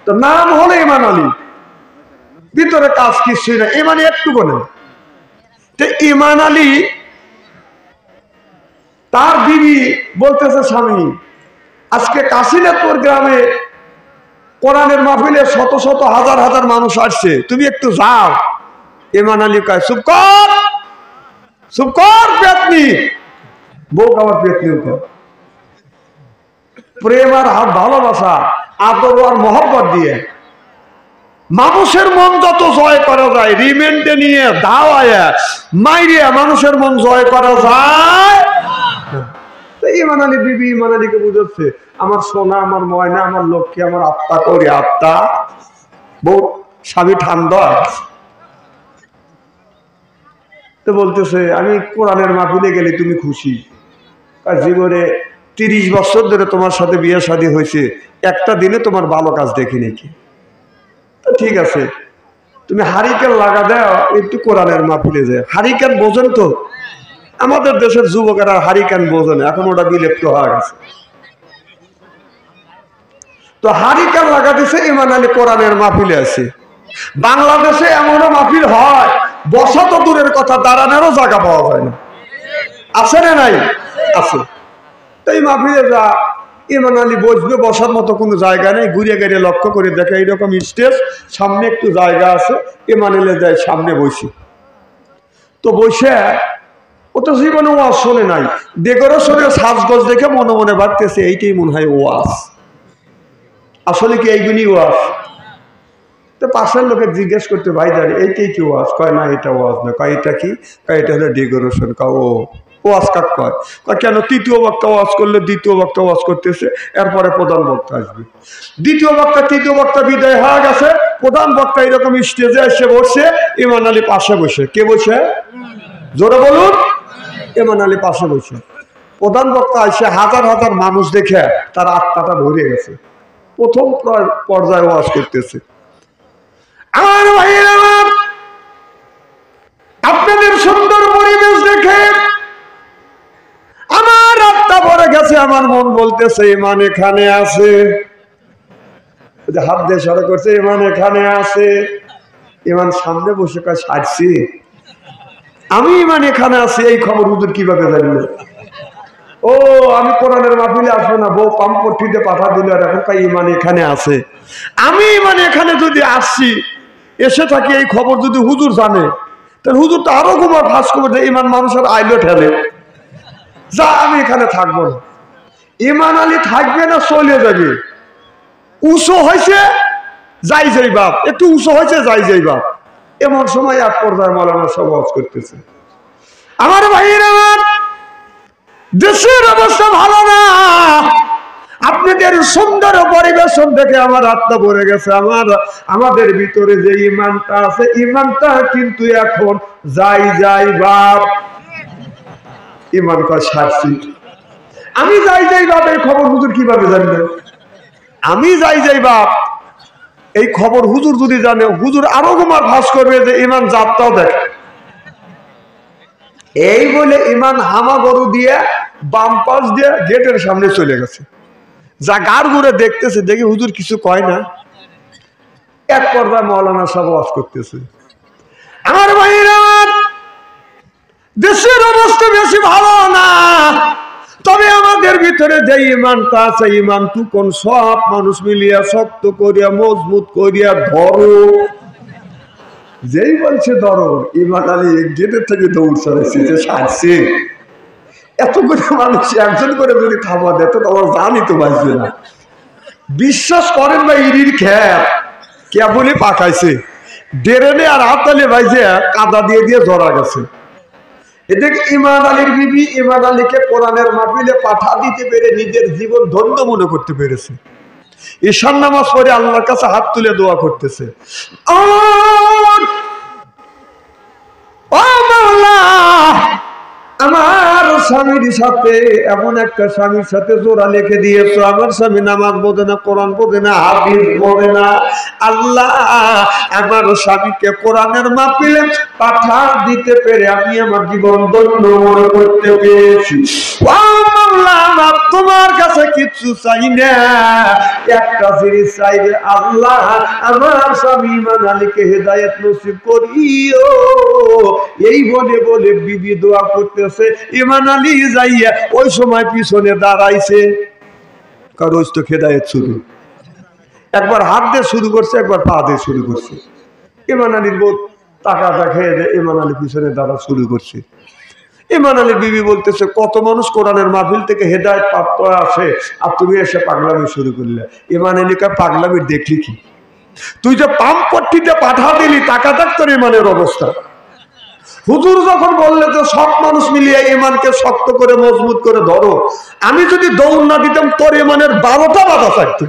তো নাম হলো ইমান আলী, ভিতরে কাজ কিছুই না, ইমানি একটু বলে। তো ইমান আলী তার বিবি বলতেছে, স্বামী আজকে কাশীনাথপুর গ্রামে কোরআনের মাহফিলে শত শত হাজার হাজার মানুষ আসছে, তুমি একটু যাও। ইমান আলী কয়, চুপ কর, চুপ কর পেতনি। বউ আমার পেতনি। প্রেম আর ভালোবাসা, আদর আর মহব্বত দিয়ে মানুষের মন যত জয় করা যায়, রিমেন্ডে নিয়ে দাওয়ায় মাইরিয়া মানুষের মন জয় করা যায়। ইমান আলী বিবি ইমান আলীকে বুঝাচ্ছে, আমার সোনা, আমার ময়না, আমার লক্ষ্মী, আমার আত্মা করি আত্মা। বউ স্বামী ঠান্ডা তো বলতেছে, আমি কোরআনের মাহফিলে গেলে তুমি খুশি? জীবনে 30 বছর ধরে তোমার সাথে বিয়ে শাদী হয়েছে, একটা দিনে তোমার ভালো কাজ দেখি নাকি? ঠিক আছে, তুমি হারিকেন লাগা দাও, একটু কোরআনের মাহফিলে যায়। হারিকেন বোঝেন তো? আমাদের দেশের যুবকেরা হারিকেন বোঝে না, এখন ওটা বিলুপ্ত হয়ে গেছে। তো হারিকেন লাগা দিছে ইমান আলী কোরআনের মাহফিলে আছে। বাংলাদেশে এমনও মাহফিল হয়, বসা তো দূরের কথা, দাঁড়ানোরও জায়গা পাওয়া যায় না। আছে না নাই? আছে। তো এই মাহফিলে যা ইমান আলী বসবে, বসার মতো কোনো জায়গা নেই। ঘুরে ঘুরে লক্ষ্য করে দেখে এইরকম স্টেজ, সামনে একটু জায়গা আছে, ইমান আলী যায় সামনে বসি। তো বসে ও তো জীবনে ওয়াজ শোনে নাই, ডেকোরেশনের সাজগোজ দেখে মনে মনে ভাবতেছে এইটাই মনে হয় ওয়াজ। আসলে কি এইগুলি ওয়াজ? তো পাশের লোকে জিজ্ঞেস করতে, ভাই জানি এইটাই কি ওয়াজ? কয় না এটা ওয়াজ না। কয় এটা কি? কয় এটা হলো ডেকোরেশন। ও ওয়াজ কাক কয়? কেন তৃতীয় বক্তা ওয়াজ করলে দ্বিতীয় বক্তা ওয়াজ করতেছে, এরপরে প্রধান বক্তা আসবে। দ্বিতীয় বক্তা তৃতীয় বক্তা বিদায় হয়ে গেছে, প্রধান বক্তা এরকম স্টেজে এসে বসছে, ইমান আলী পাশে বসে। কে বসে? জোরে বলুন। ইমান আলী পাশে বসে। প্রধান বক্তা এসে হাজার হাজার মানুষ দেখে তার আত্মাটা ভরে গেছে, প্রথম পর্যায়ে ওয়াজ করতেছে। আমার ভাইয়েরা, আপনাদের সুন্দর পরিবেশ দেখে আমার আত্মা ভরে গেছে, আমার মন বলতেছে ইমান এখানে আছে। হাত দিয়ে সরে করছে, ইমান এখানে আছে। ইমান সামনে বসে কাজ ছাড়ছি, আমি ইমান এখানে আছি, এই খবর হুজুর কিভাবে জানলো? ও আমি কোরআনের মাহফিলে আসবো না, বউ পাম্পটিতে পাঠা দিল, আর এখন কাই ইমান এখানে আছে। আমি ইমান এখানে যদি আসছি, এসে থাকি, এই খবর যদি হুজুর জানে, তাহলে হুজুর তো আরো ঘুমার ফাঁস করবে যে ইমান মানুষের আইলো ঠেলে, যা আমি এখানে থাকবো না। ইমান আলী থাকবে না, চলে যাবে। উঁচু হয়েছে, যাই যাই বাপ, একটু উঁচু হয়েছে, যাই যাই বাপ। এমন সময় এক পর্যায়ে মাওলানা সব ওয়াজ করতেছে। আমার ভাইয়েরা, দেশের অবস্থা ভালো না, আপনাদের সুন্দর পরিবেশন দেখে আমার আত্মা ভরে গেছে। আমাদের ভিতরে যে ইমানটা আছে, ইমানটা কিন্তু এখন যাই যাই বাপ। ইমান কয় সারছি, আমি যাই যাই বাপ। এই খবর হুজুর কিভাবে জানবে? আমি যাই যাই বাপ, এই খবর হুজুর যদি জানে, হুজুর আরো তোমার ভাস করবে যে ইমান যাত্রাও দেখে। এই বলে ইমান হামা গরু দিয়ে বাম পাশ দিয়ে গেটের সামনে চলে গেছে। যা গার ঘুরে দেখতেছে, দেখি হুজুর কিছু কয় না। এক পর্যায়ে মাওলানা সাহেব ওয়াজ করতেছে। আমার ভাইরা, দেশের অবস্থা বেশি ভালো না, তবে আমাদের ভিতরে যে ইমানটা আছে, ইমানটুকুন সব মানুষ মিলিয়া শক্ত করিয়া মজবুত করিয়া ধরো। যেই বলছে ধরো, ইমান আলী গেটের থেকে দৌড় চড়েছে যে সারছে। এত করে মানুষ একজন করে যদি খাবার দেয়, তো আমার জানি তো বাঁচবে না। বিশ্বাস করেন ভাই, ইরির খ্যাপ কেবলই পাকাইছে, ডেরেনে আর হাতালে ভাই যে কাদা দিয়ে দিয়ে জড়া গেছে। এদিকে ইমান আলীর বিবি ইমান আলীকে কোরআনের মাহফিলে পাঠা দিতে পেরে নিজের জীবন ধন্য মনে করতে পেরেছে। ঈশান নামাজ পড়ে আল্লাহর কাছে হাত তুলে দোয়া করতেছে, আমার স্বামীর সাথে এমন একটা স্বামীর সাথে জোড়া লিখে দিয়েছো। আমার স্বামী নামাজ বোঝে না, কোরআন বোঝে না, হাদিস বোঝে না। আল্লাহ, আমার স্বামীকে কোরআনের মাহফিলে পাঠা দিতে পেরে আমি আমার জীবন ধন্য মনে করতে পেরেছি। বললাম তোমার কাছে কিচ্ছু চাই না, একটা জিনিস চাইবে, আল্লাহ আমার স্বামী ঈমান আলীকে হেদায়েত নসিব করিও। এই বলে বলে বিবি দোয়া করতেছে। ঈমান আলী যাইয়া ওই সময় পিছনে দাঁড়াইছে, কারণ ওই তো হেদায়েত শুরু। একবার হাত দিয়ে শুরু করছে, একবার পা দিয়ে শুরু করছে। ঈমান আলীর বোধ টাকাটা খেয়ে দেয়, ঈমান আলী পিছনে দাঁড়া শুরু করছে। ঈমান আলী বিবি বলতেছে, কত মানুষ কোরআনের মাহফিল থেকে হেদায়েত প্রাপ্ত আসে, আর তুমি এসে পাগলামি শুরু করলে। ঈমান আলী কয়, পাগলামি দেখলি কি? তুই যে পাম্পট্টিতে পাঠা দিলি, টাকা দেখ তোর ঈমানের অবস্থা। হুজুর যখন বললে যে সব মানুষ মিলিয়ে ঈমানকে শক্ত করে মজবুত করে ধরো, আমি যদি দৌড় না দিতাম তোর ঈমানের 12টা বাধা থাকতো।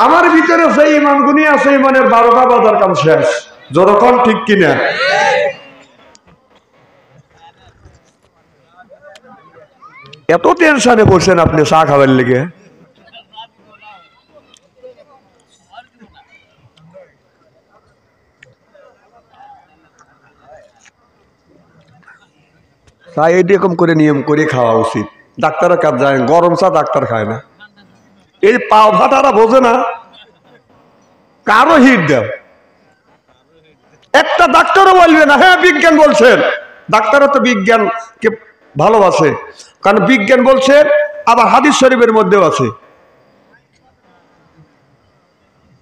আমার ভিতরে সেই ঈমান গুণী আছে, ঈমানের 12টা বাধার কাম শেষ। যতক্ষণ ঠিক কিনা? এত টেনশনে বসেন আপনি চা খাবার লেগে? চা এরকম করে নিয়ম করে খাওয়া উচিত। ডাক্তারের কাজ যায়, গরম চা ডাক্তার খায় না। এই পাও ভাটারা বোঝে না, কারো হিট দেও। একটা ডাক্তারও বলবে না হ্যাঁ বিজ্ঞান বলছেন। ডাক্তারও তো বিজ্ঞানকে ভালোবাসে, কারণ বিজ্ঞান বলছে, আবার হাদিস শরীফের মধ্যেও আছে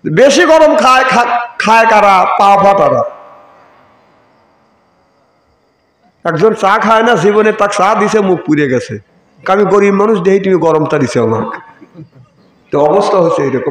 বেশি গরম খায় খায় কারা? পা ফাটারা। একজন চা খায় না জীবনে, তাকে চা দিছে মুখ পুড়ে গেছে। আমি গরিব মানুষ, দেখি তুমি গরমটা দিছে আমাকে। তো অবস্থা হচ্ছে এরকম।